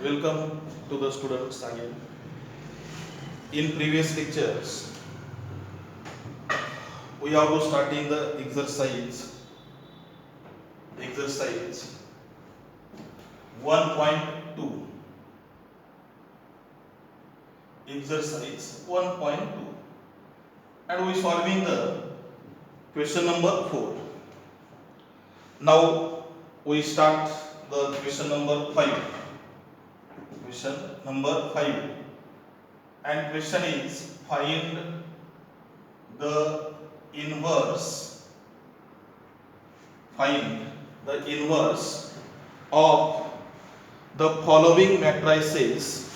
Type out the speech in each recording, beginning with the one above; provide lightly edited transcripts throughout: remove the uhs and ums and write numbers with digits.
Welcome to the students again. In previous lectures, we are starting the exercise 1.2. Exercise 1.2, and we solving the question number 4. Now we start the question number 5. Question number 5. And question is, find the inverse of the following matrices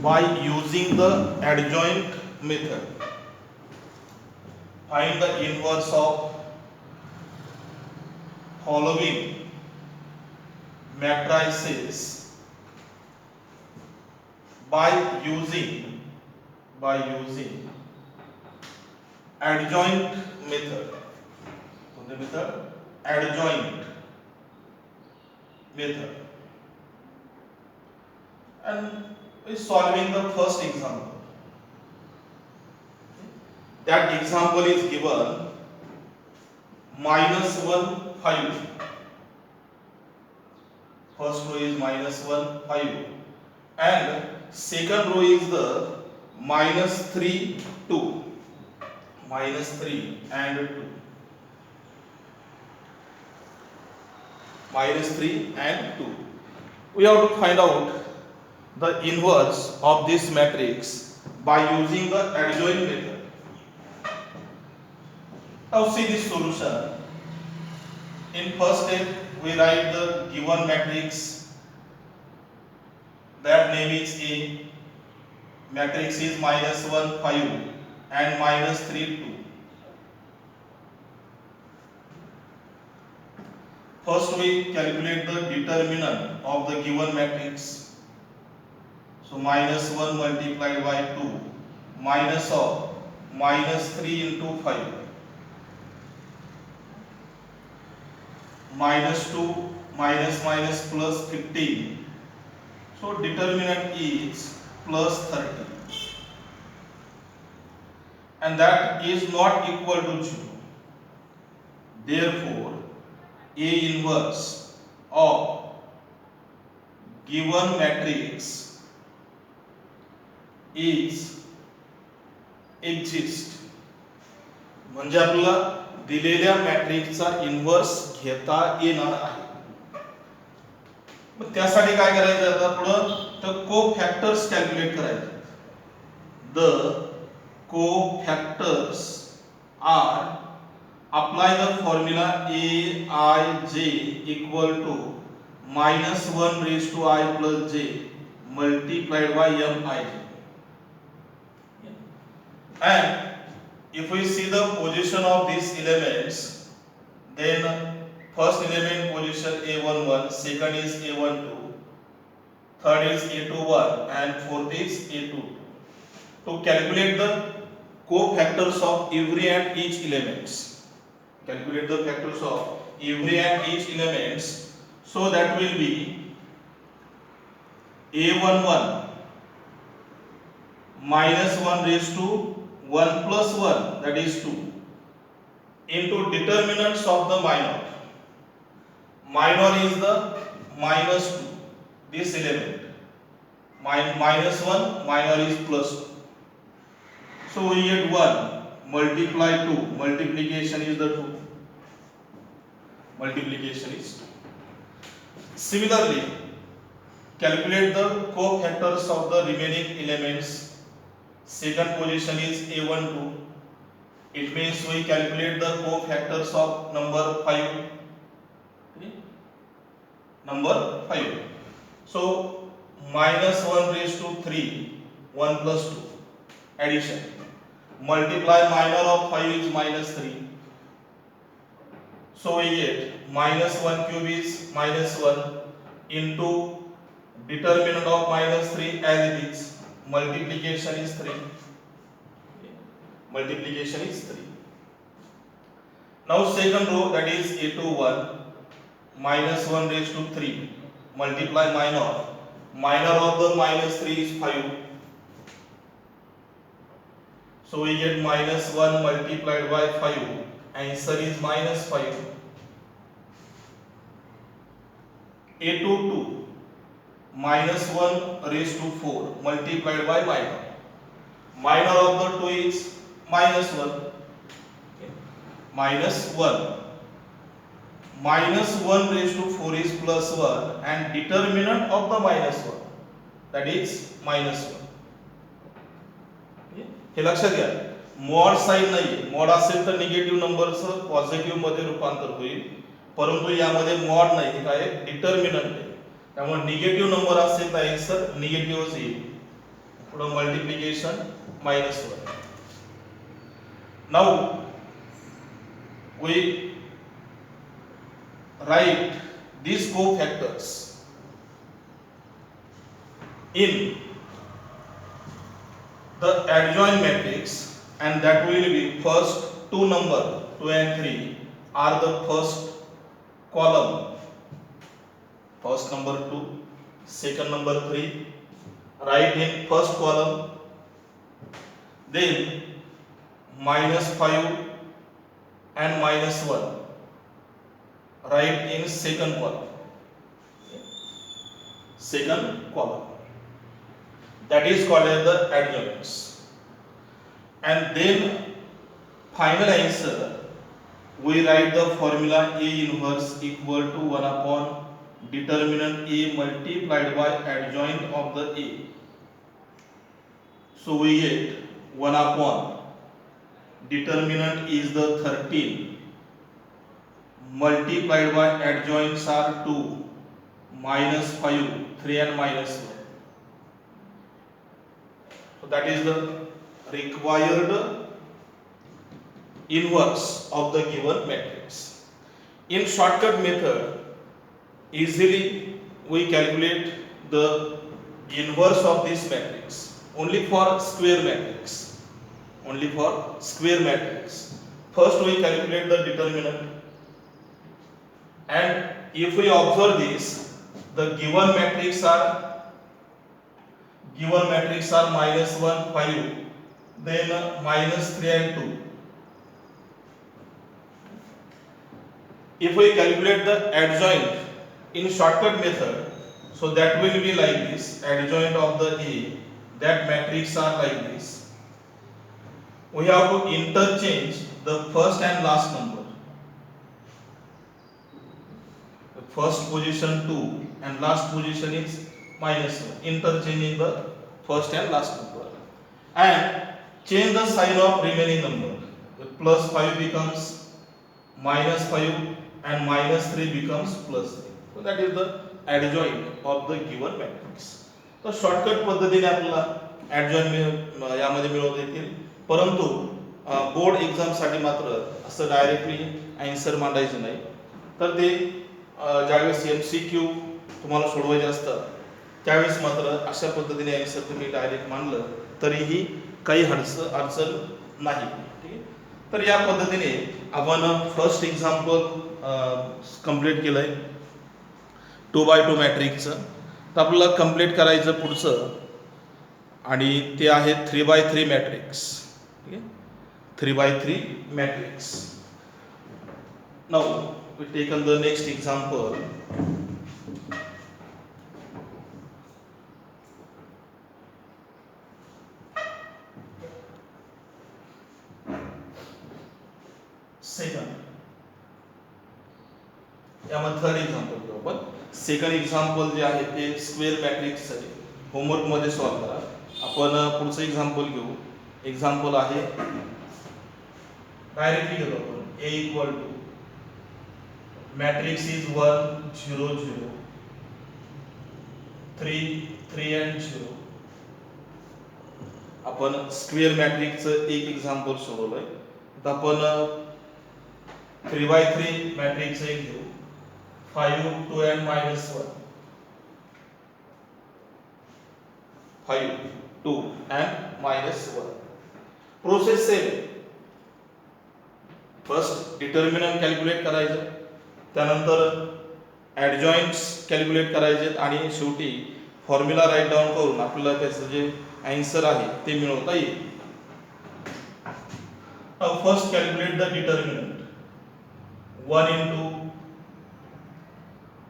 by using the adjoint method. Find the inverse of following matrices by using adjoint method. The method adjoint method. And we are solving the first example. That example is given -1, 5. First row is -1, 5, and second row is the -3, 2. -3 and 2. -3 and 2. We have to find out the inverse of this matrix by using the adjoint method. Now see this solution. In first step, we write the given matrix. That name is A. Matrix is -1, 5 and -3, 2. First we calculate the determinant of the given matrix. So -1 multiplied by 2 minus of -3 into 5 -2 minus plus 15. So determinant is plus 30, and that is not equal to 0. Therefore, A inverse of given matrix is exist. म्हणजे आपल्याला दिलेल्या मॅट्रिक्सचा inverse घेता येणार आहे. मग त्यासाठी काय करायचं आता पुढं तर कोफॅक्टर्स कॅल्क्युलेट करायचे. The cofactors are apply the formula Aij equal to -1 raised to I plus j multiplied by Mij. And if we see the position of these elements, then first element position A11, second is A12, third is A21, and fourth is A22. To calculate the cofactors of every and each elements. Calculate the factors of every and each elements. So that will be A11 -1 raised to 1 plus 1, that is 2, into determinants of the minor. Minor is the -2, this element. -1, minor is plus 2. So we get 1 multiply 2, multiplication is the 2. Multiplication is 2. Similarly, calculate the cofactors of the remaining elements. Second position is A12. It means we calculate the cofactors of number 5. Okay? Number 5. So -1 raised to 3, 1 plus 2. Addition. Multiply minor of 5 is -3. So we get -1 cube is -1 into determinant of -3 as it is. Multiplication is 3. Multiplication is 3. Now second row, that is A21, -1 raised to 3, multiply minor. Minor of the minus 3 is 5. So we get minus 1 multiplied by 5. Answer is minus 5. A to 2. Minus 1 raised to 4 multiplied by minor. Minor of the 2 is minus 1. Okay. Minus 1. Minus 1 raised to 4 is plus 1 and determinant of the minus 1, that is minus 1. हे लक्षात घ्या, mod sine नाही. Mod असेल तर negative नंबरचं positive मध्ये रूपांतर होईल, परंतु यामध्ये मॉड नाही, हे काय डिटर्मिनंट आहे. त्यामुळे निगेटिव्ह नंबर असेल तर आन्सर निगेटिव्हच येईल. पुढे multiplication minus 1. Now we write these cofactors in the adjoint matrix, and that will be first two number 2 and 3 are the first column. First number 2, second number 3, write in first column. Then minus 5 and minus 1 write in second column. Second column. That is called as the adjoints. And then final answer, we write the formula A inverse equal to 1 upon determinant A multiplied by adjoint of the A. So we get 1 upon determinant is the 13 multiplied by adjoints are 2 minus 5 3 and minus 1. So that is the required inverse of the given matrix. In shortcut method, easily we calculate the inverse of this matrix only for square matrix. Only for square matrix. First we calculate the determinant, and if we observe this, the given matrix are minus 1 5, then minus 3 and 2. If we calculate the adjoint in shortcut method, so that will be like this: adjoint of the A, that matrix are like this. We have to interchange the first and last number. The first position 2 and last position is minus 1. Interchanging the first and last number, and change the sign of remaining number. The plus 5 becomes minus 5 and minus 3 becomes plus 3. So that is the adjoint of the given matrix. तर shortcut पद्धतीने आपल्याला ॲडजॉइंट यामध्ये मिळवता येतील, परंतु board एक्झामसाठी मात्र असं directly answer मांडायचं नाही. तर ते ज्यावेळेस MCQ तुम्हाला सोडवायचे असतात त्यावेळेस मात्र अशा पद्धतीने आन्सर तुम्ही डायरेक्ट मांडलं तरीही काही अडचण नाही. ठीक आहे. तर या पद्धतीने आपण फर्स्ट एक्झाम्पल कंप्लीट केलं आहे 2x2 मॅट्रिक्सचं. तर आपल्याला कंप्लीट करायचं पुढचं, आणि ते आहे 3x3 मॅट्रिक्स. ठीक आहे, 3x3 matrix. Now we taken the next example. Second, यामध्ये थर्ड एक्झाम्पल घेऊ आपण. सेकंड एक्झाम्पल जे आहे ते स्क्वेअर मॅट्रिक्स आहे. होमवर्क मध्ये सॉल्व करा. आपण पुढचं एक्झाम्पल घेऊ. एक्झाम्पल आहे डायरेक्टली घेतो आपण. A equal to matrix is 1 0 0 3 3 and 0. आपण स्क्वेअर मॅट्रिक्सचं एक एक्झाम्पल सोडवलंय. आता आपण 3x3 मॅट्रिक्स एक घेऊ. 5 2 and minus 1. 5 2 and minus 1. Process same. First determinant calculate करायचं, त्यानंतर ॲडजॉइंट्स कॅल्क्युलेट करायचे, आणि शेवटी फॉर्म्युला राईट डाऊन करून आपल्याला त्याचं जे आन्सर आहे ते मिळवता येईल. Now first calculate the determinant. 1 into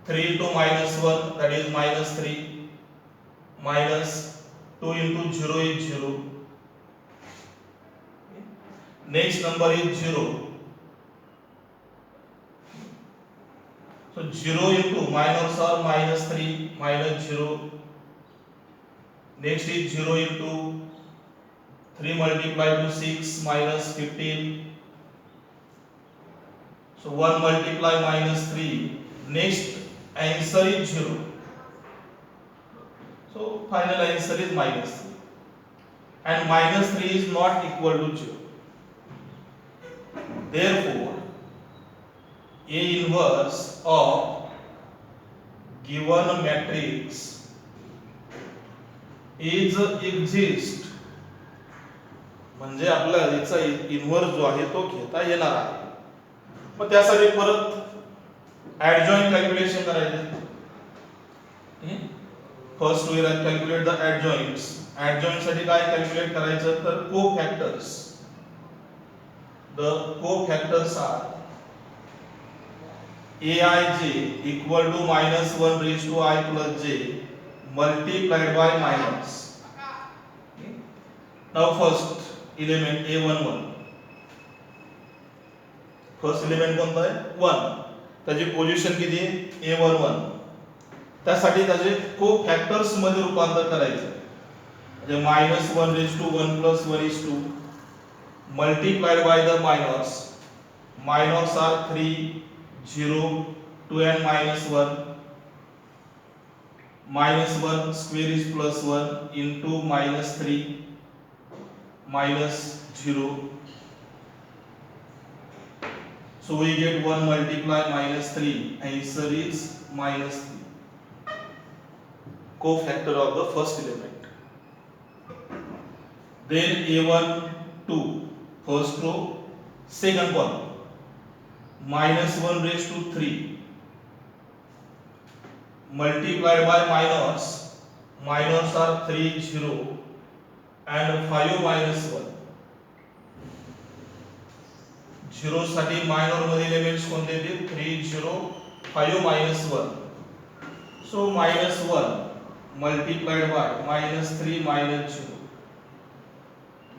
3 into minus 1, that is minus 3, minus 2 into 0 is 0. Next number is 0. So 0 into minors are minus 3 minus 0. Next is 0 into 3 multiplied to 6 minus 15. So 1 multiply minus 3. Next answer is 0. So final answer is minus 3. And minus 3 is not equal to 0. Therefore, A inverse of given matrix is exist. म्हणजे आपल्याला याचा inverse जो आहे तो घेता येणार आहे. मग त्यासाठी परत ऍडजॉइंट कॅल्क्युलेशन करायचे. First we calculate the adjoints. Adjoint साठी काय कॅल्क्युलेट करायचं तर cofactors. The cofactors are aij equal to minus 1 raised to I plus j multiplied by minus. Now first element a11. First element कोणता आहे 1. त्याची position किती आहे a11. त्यासाठी त्याचे कोफॅक्टर्स मध्ये रूपांतर करायचं. म्हणजे -1 raised to 1 plus 1 is 2 multiplied by the minors. Minors are 3, 0, 2 and minus 1. Minus 1 square is plus 1 into minus 3 minus 0. So we get 1 multiply minus 3. Answer is minus 3. Cofactor of the first element. Then a1 2 first row, second column. Minus 1 raised to 3 multiplied by minors. Minors are 3, 0 and 5 minus 1. 0 साठी minor मध्ये elements कोणते येतील 3, 0, 5 minus 1. So minus 1 multiplied by minus 3 minus 0.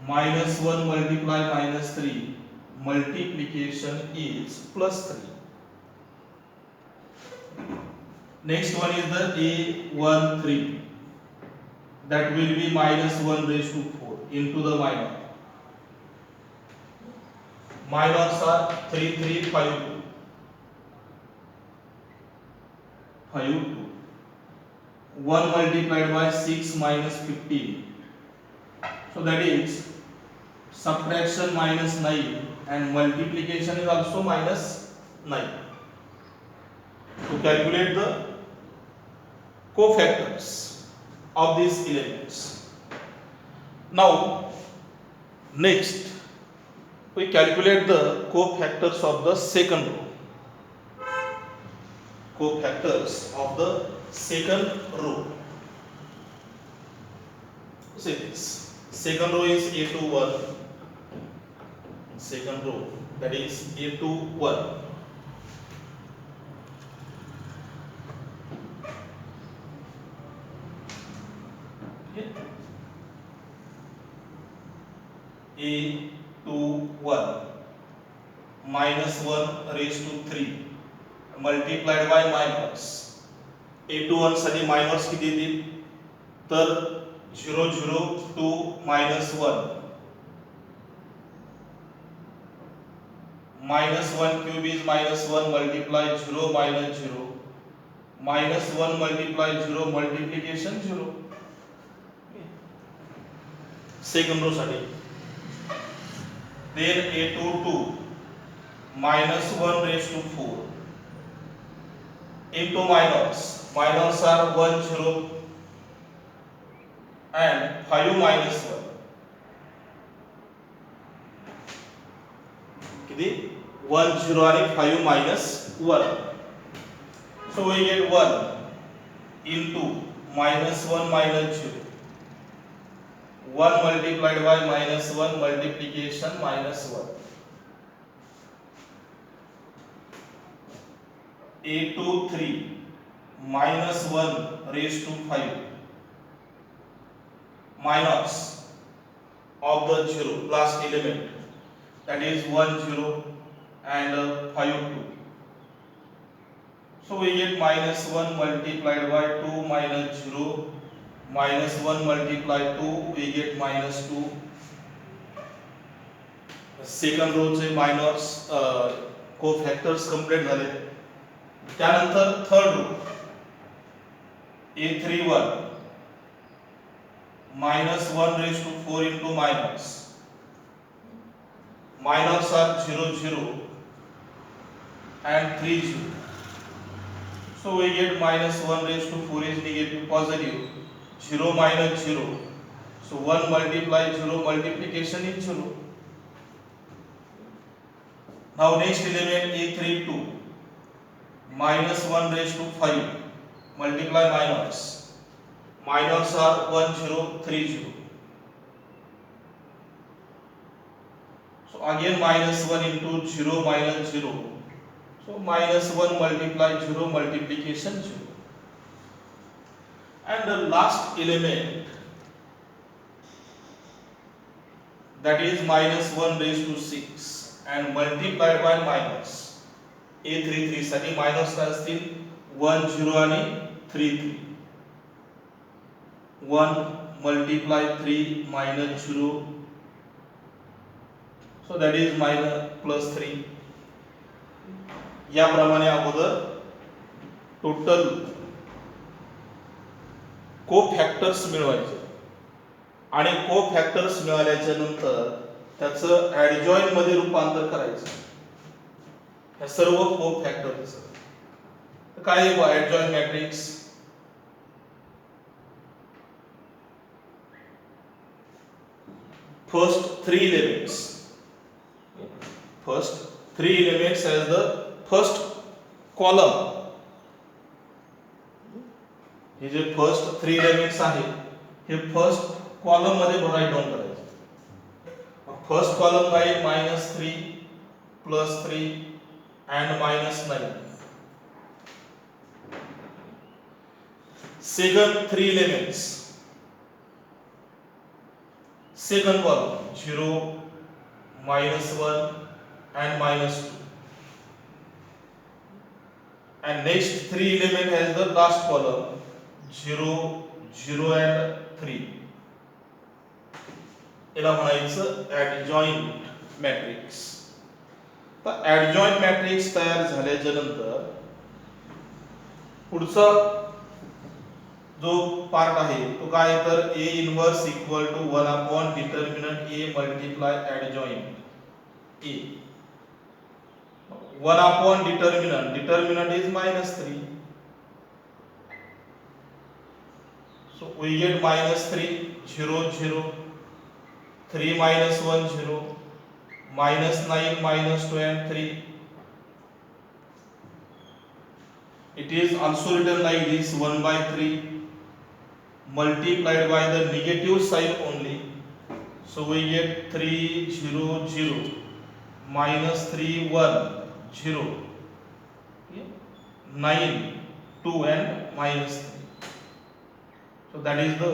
Minus 1 multiply minus 3. Multiplication is plus 3. Next one is the a13. That will be minus 1 raised to 4 into the minor. Minors are 3, 3, 5, 2. 5, 2. 1 multiplied by 6 minus 15. So that is subtraction minus 9 and multiplication is also minus 9. To calculate the cofactors of these elements. Now next we calculate the cofactors of the second row. Cofactors of the second row. See this. Second row is a21. Second row, that is a21. Okay. a21 minus 1 raised to 3 multiplied by minus. a21 साठी minors किती येतील तर 0, 0, 2 minus 1. Minus 1 cube is minus 1 multiply 0 minus 0. Minus 1 multiply 0 multiplication 0. Second row साठी. Then a22 minus 1 raised to 4 into minors. Minors are 1, 0 and 5 minus 1. किती 1, 0 आणि 5 minus 1. So we get 1 into -1 minus 0. 1 multiplied by -1 multiplication -1. A to 3 -1 raised to 5 minus of the 0 last element, that is 1 0 and 5 2. So we get -1 multiplied by 2 minus 0 -1 multiplied 2 we get -2. Second रोचे minors कोफॅक्टर्स complete झाले. त्यानंतर third row A31 -1 raised to 4 into minus. Minors are 0 0 and 3 0. So we get -1 raised to 4 is negative, positive. 0 minus 0. So 1 multiply 0, multiplication is 0. Now next element A32 -1 raised to 5, multiply minors. Minors are 1 0 3 0. So again -1 into 0 minus 0. So -1 multiply 0, multiplication 0. And the last element, that is -1 raised to 6 and multiplied by minus. A33 साठी minus काय असतील 1 0 आणि 3 3. 1 multiply 3 minus 0. So that is minus plus 3. याप्रमाणे अगोदर total कोफॅक्टर्स मिळवायचे आणि कोफॅक्टर्स मिळाल्याच्या नंतर त्याचं ऍडजॉइन मध्ये रूपांतर करायचं. हे सर्व कोफॅक्टर्स काय आहे adjoint matrix? First three elements as the first column. हे जे फर्स्ट 3 एलिमेंट्स आहेत हे फर्स्ट कॉलम मध्ये राईट डाऊन करायचे. फर्स्ट कॉलम काय -3 +3 and -9. Second 3 elements, second column 0 -1 and -2, and next 3 element has the last column 0 0 and 3. याला म्हणायचं adjoint matrix. तर ऍडजॉइंट मॅट्रिक्स तयार झाल्याच्या नंतर पुढचा जो पार्ट आहे तो काय तर A inverse equal to 1 upon determinant A multiply adjoint A. 1 upon determinant is -3. So we get -3 0 0 3 -1 0 -9 -2 and 3. It is also written like this 1/3 multiplied by the negative sign only. So we get 3 0 0 -3 1 0 9 2 and -3. So that is the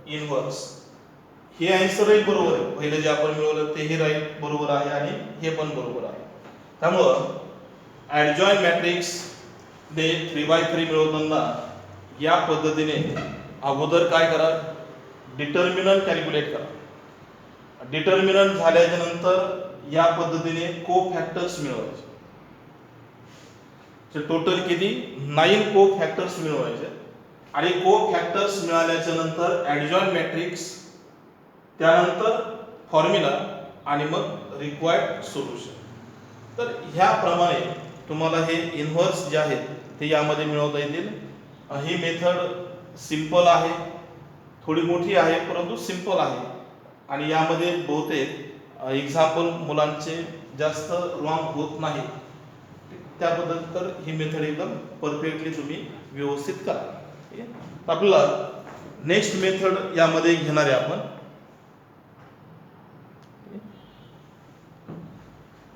inverse. हे answer ही बरोबर आहे. पहिले जे आपण मिळवलं तेही right बरोबर आहे आणि हे पण बरोबर आहे. त्यामुळं ऍडजॉइंट मॅट्रिक्स ने 3/3 मिळवताना या पद्धतीने अगोदर काय करा, डिटर्मिनंट कॅल्क्युलेट करा. डिटर्मिनंट झाल्याच्या नंतर या पद्धतीने कोफॅक्टर्स मिळवायचे. टोटल किती 9 कोफॅक्टर्स मिळवायचे आणि कोफॅक्टर्स मिळाल्याच्या नंतर ऍडजॉइंट मॅट्रिक्स, त्यानंतर फॉर्म्युला आणि मग रिक्वायर्ड सोल्युशन. तर ह्याप्रमाणे तुम्हाला हे इन्व्हर्स जे आहेत ते यामध्ये मिळवता येतील. ही मेथड सिंपल आहे, थोडी मोठी आहे परंतु सिंपल आहे आणि यामध्ये बहुतेक एक्झाम्पल मुलांचे जास्त रॉंग होत नाही. त्याबद्दल तर ही मेथड एकदम परफेक्टली तुम्ही व्यवस्थित करा. आपल्याला नेक्स्ट मेथड यामध्ये घेणार आहे आपण.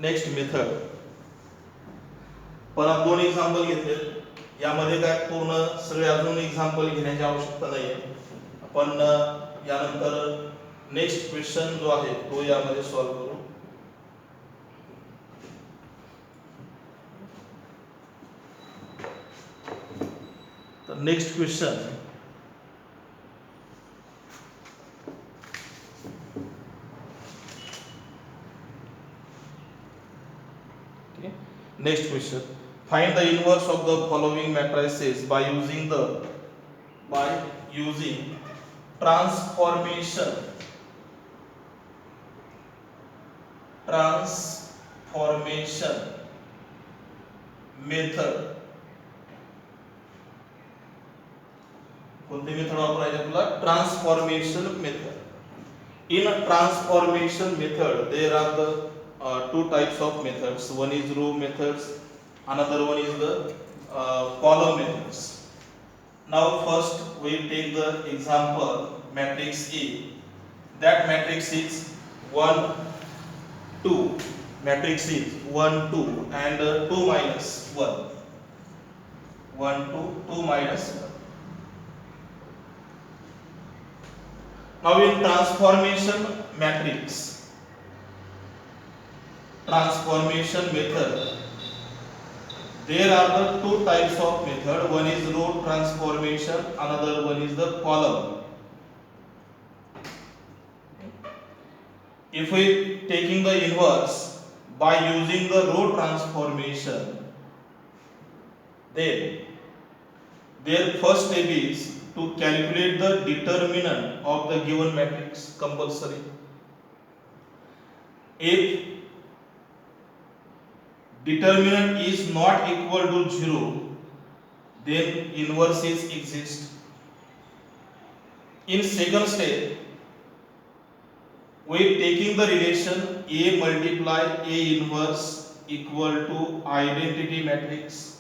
नेक्स्ट मेथड पण आपण 2 एक्झाम्पल घेतले. यामध्ये काय पूर्ण सगळे अजून एक्झाम्पल घेण्याची आवश्यकता नाही आहे. आपण यानंतर नेक्स्ट क्वेश्चन जो आहे तो यामध्ये सॉल्व्ह करू. तर next question Next question. Find the inverse of the following matrices by using transformation method. कोणती मेथड वापरायची आपल्याला? Transformation method. In a transformation method, there are the two types of methods. One is row methods, another one is the column methods. Now first we take the example matrix A. That matrix is 1 2. Matrix is 1 2 and 2 minus 1. 1 2 2 minus 1. Now in transformation method, there are the two types of method. One is row transformation, another one is the column. If we taking the inverse by using the row transformation, then their first step is to calculate the determinant of the given matrix compulsory. If determinant is not equal to 0, then inverse is exist. In second step, we taking the relation A multiply A inverse equal to identity matrix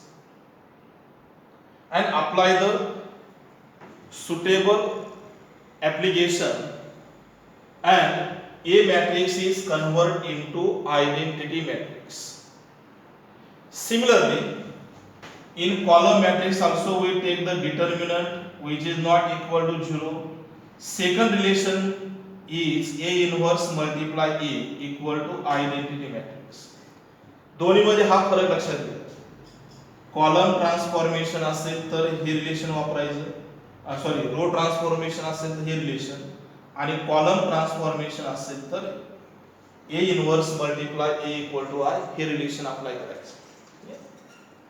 and apply the suitable application, and A matrix is converted into identity matrix. Similarly, in column matrix also we take the determinant which is not equal to 0. Second relation is A inverse multiply A equal to identity matrix. दोन्ही मध्ये हा फरक लक्षात घ्या. Column transformation असेल तर हे relation वापरायचं, सॉरी रो ट्रान्सफॉर्मेशन असेल तर हे रिलेशन, आणि कॉलम ट्रान्सफॉर्मेशन असेल तर A inverse multiply A equal to I हे रिलेशन अप्लाय करायचं.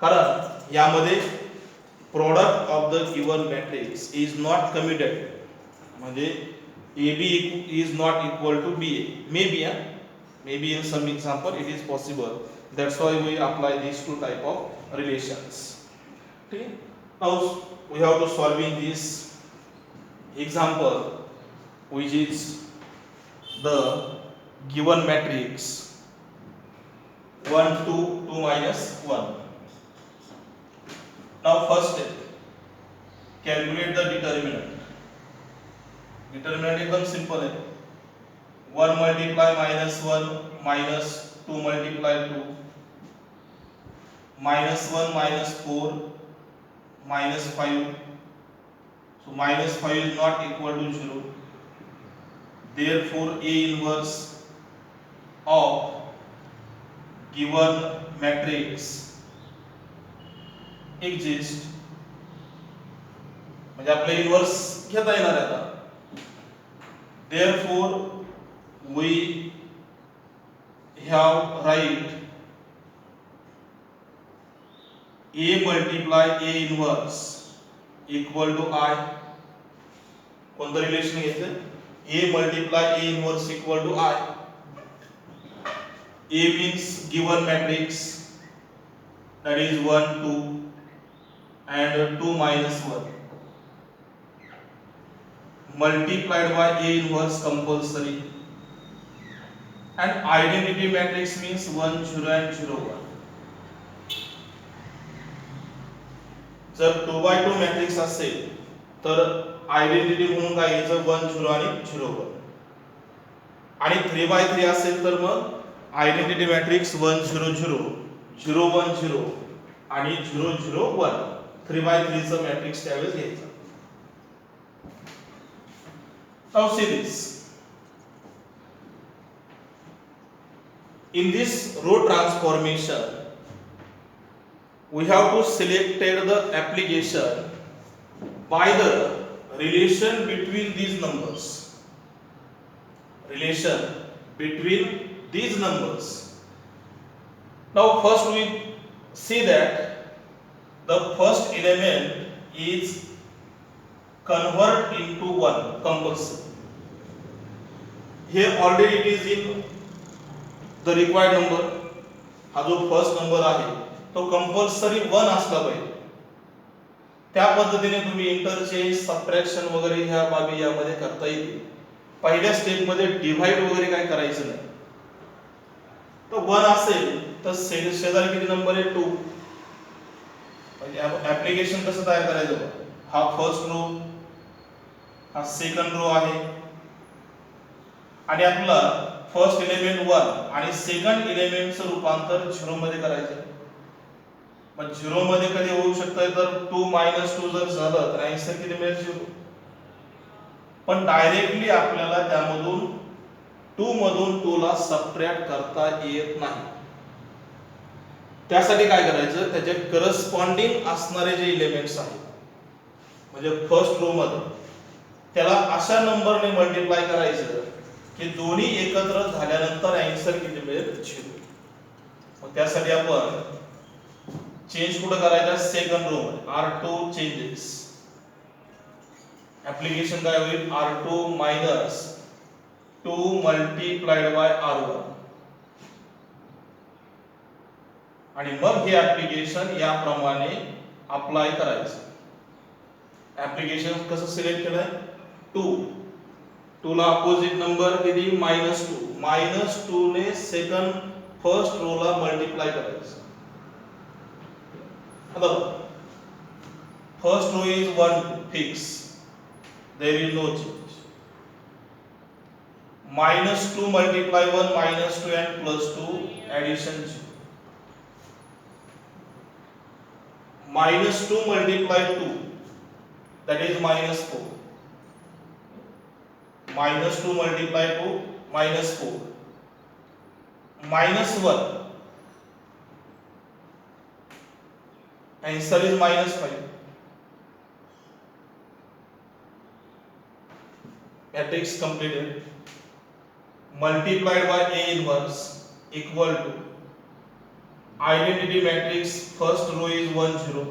कारण यामध्ये product of the given matrix is not commutative, म्हणजे AB is not equal to BA. Maybe in some example it is possible. That's why we apply these two type of relations. Okay. Now we have to solving this example, which is the given matrix 1 2 2 minus 1. Now first step, calculate the determinant. Determinant एकदम simple है. 1 multiply minus 1 minus 2 multiply 2 minus 1 minus 4 minus 5. So minus 5 is not equal to 0. Therefore A inverse of given matrix exists. म्हणजे आपले inverse घेता येणार आहे आता. Therefore we have write A multiply A inverse equal to I. कोणतं relation घेतलं? A multiply A inverse equal to I. A means given matrix, that is 1 2 and 2 minus 1, multiplied by A inverse compulsory, and identity matrix means 1 0 and 0 1. जर 2 by 2 matrix असेल तर identity म्हणून काय घ्यायचं 1 0 आणि 0 1. आणि 3x3 असेल तर मग आयडेंटिटी मॅट्रिक्स 1 0 0 0 1 0 आणि 0 0 1 3x3 चं मॅट्रिक्स त्यावेळेस घ्यायचं. Now see this. In this row transformation, we have to selected the application by the relation between these numbers. Relation between these numbers. Now first we see that the first element is convert into 1 compulsory. Here already it is in the required number. हा जो first number आहे तो compulsory 1 असला पाहिजे. त्या पद्धतीने तुम्ही interchange subtraction वगैरे ह्या बाबी यामध्ये करता येतील. पहिल्या स्टेप मध्ये डिव्हाइड वगैरे काय करायचं नाही. तर 1 असेल तर शेजारी किती नंबर आहे 2. म्हणजे ऍप्लिकेशन कसं तयार करायचं. हा फर्स्ट रो, हा सेकंड रो आहे आणि आपला फर्स्ट एलिमेंट 1 आणि सेकंड एलिमेंटचं रूपांतर 0 मध्ये करायचं. मग 0 मध्ये कधी होऊ शकतं तर 2 - 2 जर झालं तर आन्सर किती मिळेल 0. पण डायरेक्टली आपल्याला त्यामधून 2 मधून 2 ला सबट्रॅक्ट करता येत नाही. त्यासाठी काय करायचं, त्याचे करस्पॉन्डिंग असणारे जे एलिमेंट्स आहेत म्हणजे फर्स्ट रो मध्ये त्याला अशा नंबरने मल्टिप्लाय करायचं की दोन्ही एकत्र झाल्यानंतर आन्सर किती मिळेल 0. मग त्यासाठी आपण चेंज कुठं करायचा सेकंड रो मध्ये R2 चेंजेस. ऍप्लिकेशन काय होईल R2 - 2 मल्टिप्लाइड बाय R1 आणि मग हे ऍप्लिकेशन याप्रमाणे अप्लाय करायचं. ऍप्लिकेशन कसं सिलेक्ट केलंय 2 ला अपोजिट नंबर किती -2 -2 ने सेकंड फर्स्ट रो ला मल्टिप्लाय करायचं. आता first row is 1 fix, there is no change. -2 multiply 1 -2 and +2 addition 0. -2 multiply 2 that is -4. -2 multiply 2 -4. -1 answer is -5. Matrix completed. Multiplied by A inverse equal to identity matrix first row is 1 0.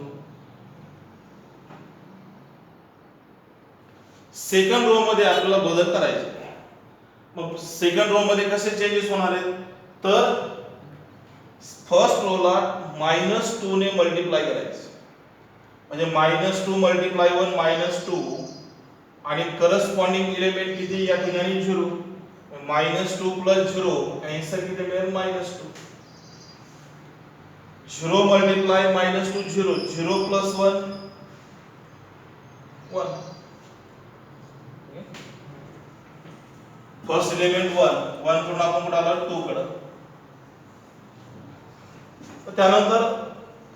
Second row मध्ये आपल्याला बदल करायचे. मग second row मध्ये कसे changes होणार आहेत तर first row ला -2 ने मल्टिप्लाय करायचं. म्हणजे -2 मल्टिप्लाय 1 -2 आणि करस्पॉन्डिंग एलिमेंट किती या ठिकाणी 0. -2 + 0 आन्सर किती मिळेल -2. 0 मल्टिप्लाय -2 0 0 + 1 1. फर्स्ट एलिमेंट 1 कडून आपण कुठे आला 2 कडे. त्यानंतर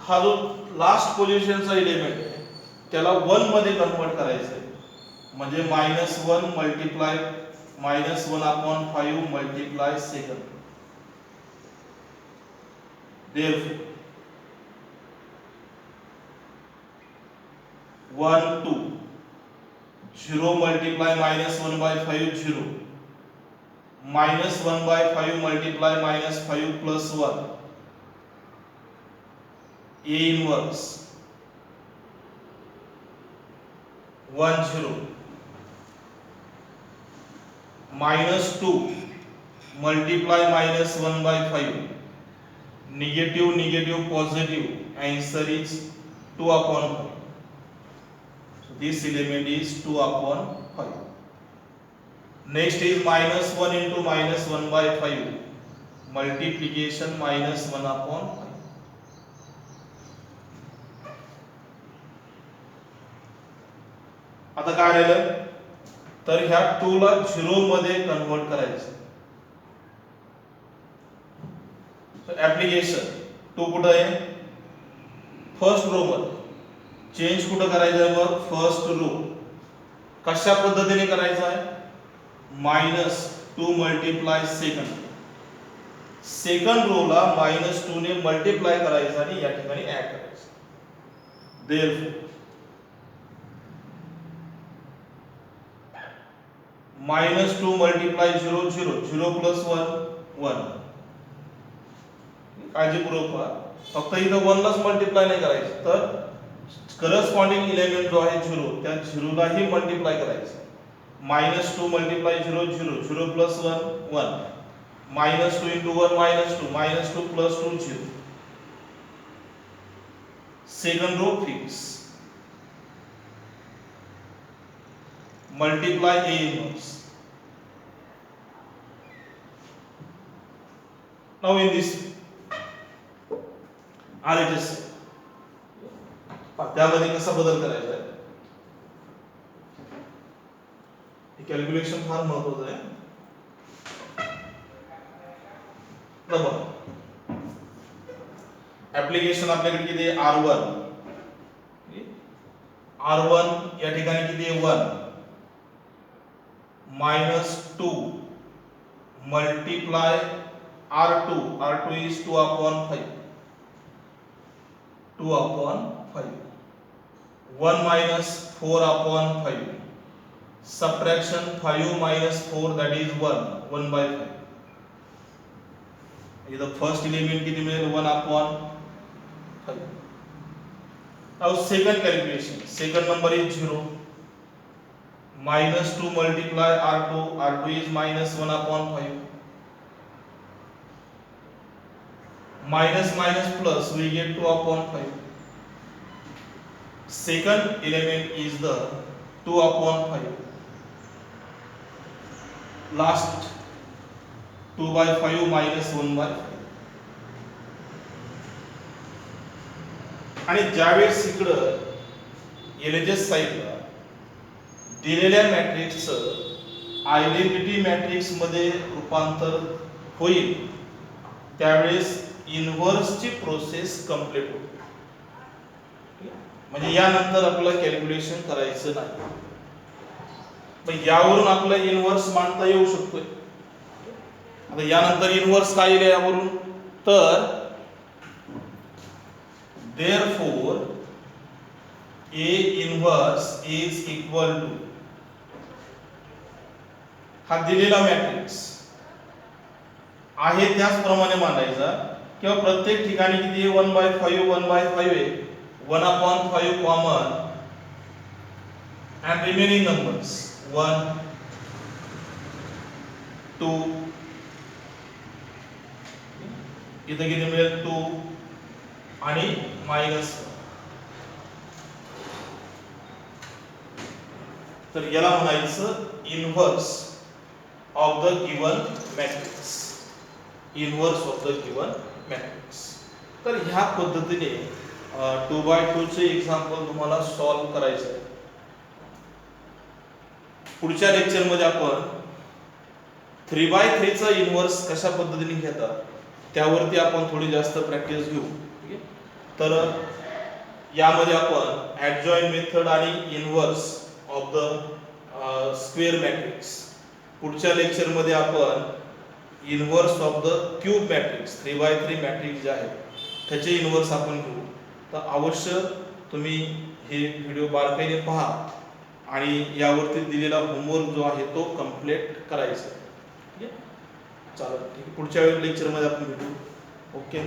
हा जो लास्ट पोझिशनचा एलिमेंट आहे त्याला 1 मध्ये कन्वर्ट करायचं आहे. म्हणजे -1 multiply -1/5 multiply second. therefore 1 2 0 multiply -1/5 0 -1/5 multiply -5 plus 1 A inverse 1 0 -2 multiply -1/5 negative positive answer is 2/5. So this element is 2/5. Next is -1 into -1/5 multiplication -1/5. आता काय राहिलं तर ह्या 2 ला 0 मध्ये कन्वर्ट करायचं. ऍप्लिकेशन 2 कुठं आहे फर्स्ट रो मध्ये, चेंज कुठं करायचं आहे मग फर्स्ट रो. कशा पद्धतीने करायचं आहे -2 मल्टिप्लाय सेकंड. सेकंड रो ला -2 ने मल्टिप्लाय करायचं आणि या ठिकाणी ऍड करायचं. Therefore -2 multiply 0 0 0 plus 1 1. काळजीपूर्वक पहा, फक्त इथं 1 लाच मल्टिप्लाय नाही करायचं तर करस्पॉन्डिंग इलेमेंट जो आहे 0 त्या 0 लाही मल्टिप्लाय करायचं. -2 multiply 0 0 0 plus 1 1. -2 into 1 -2 -2 plus 2 0. Second row fix. Multiply A inverse. Now in this RHS त्यामध्ये कसा बदल करायचा आहे हे कॅल्क्युलेशन फार महत्त्वाचं आहे. ऍप्लिकेशन आपल्याकडे किती आहे R1 या ठिकाणी किती आहे 1 -2 multiply R2 is 2/5 2/5 1 minus 4/5 subtraction 5 minus 4 that is 1/5. इधर फर्स्ट एलिमेंट किती मिळेल 1/5. now second calculation, second number is 0 -2 multiply R2 is -1/5 minus plus we get 2/5. second element is the 2/5. last 2/5 minus 1/5. आणि ज्यावेळेस इकडं एलएचएस साइडला दिलेल्या मॅट्रिक्सचं आयडेंटिटी मॅट्रिक्स मध्ये रूपांतर होईल त्यावेळेस इनव्हर्सची प्रोसेस कंप्लीट होते. म्हणजे यानंतर आपल्याला कॅल्क्युलेशन करायचं नाही. पण यावरून आपल्याला इनव्हर्स मांडता येऊ शकतोय. आता यानंतर इनव्हर्स काय येईल यावरून तर therefore A inverse is equal to हा दिलेला मॅट्रिक्स आहे त्याचप्रमाणे मांडायचा किंवा प्रत्येक ठिकाणी किती 1/5 1/5 आहे 1/5 कॉमन and remaining numbers 1 2 इथे किती मिळेल 2 आणि मायनस. तर याला म्हणायचं inverse of the given matrix. Inverse of the given matrix. तर ह्या पद्धतीने 2x2 चे एक्झाम्पल तुम्हाला सॉल्व करायचं आहे. पुढच्या लेक्चर मध्ये आपण 3x3 चा इनव्हर्स कशा पद्धतीने घेतात त्यावरती आपण थोडी जास्त प्रॅक्टिस घेऊ. तर यामध्ये आपण ऍडजॉइन मेथड आणि inverse of the square matrix. पुढच्या लेक्चर मध्ये आपण inverse of the cube matrix 3x3 matrix जे आहे त्याचे इनव्हर्स आपण घेऊ. तर अवश्य तुम्ही हे व्हिडिओ बारकाईने पहा आणि यावरती दिलेला होमवर्क जो आहे तो कंप्लीट करायचा. ठीक आहे चालेल. ठीक आहे पुढच्या लेक्चर मध्ये आपण भेटू. ओके.